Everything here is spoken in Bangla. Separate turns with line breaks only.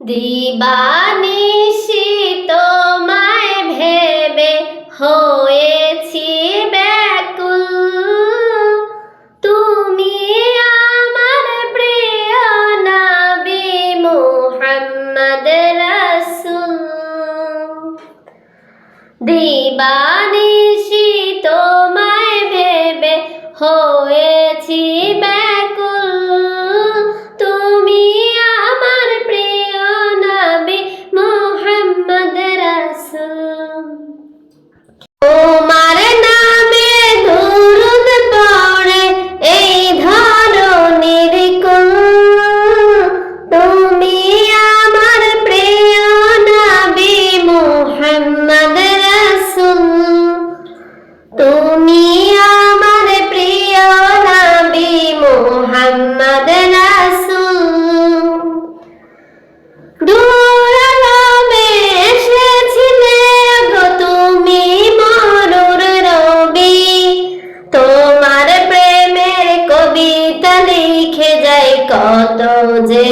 দিবানিশি তোমায় ভেবে হয়েছি ব্যাকুল, তুমি আমার প্রিয় নবী মুহাম্মদ রাসূল। দিবানিশি তোমায় ভেবে হয়েছি ব্যাকুল, তুমি আমার প্রিয় নবী মুহাম্মদ রাসূল। তোমার নামে দুরূদ পড়ে এই ধরণীর কুল, তুমি আমার প্রিয় নবী মুহাম্মদ রাসূল। তুমি আমার প্রিয় নবী মুহাম্মদ রাসূল। দূর আলমে এসেছিলে গো তুমি মরুর রবি, তোমার প্রেমের কবিতা লিখে যাই কত যে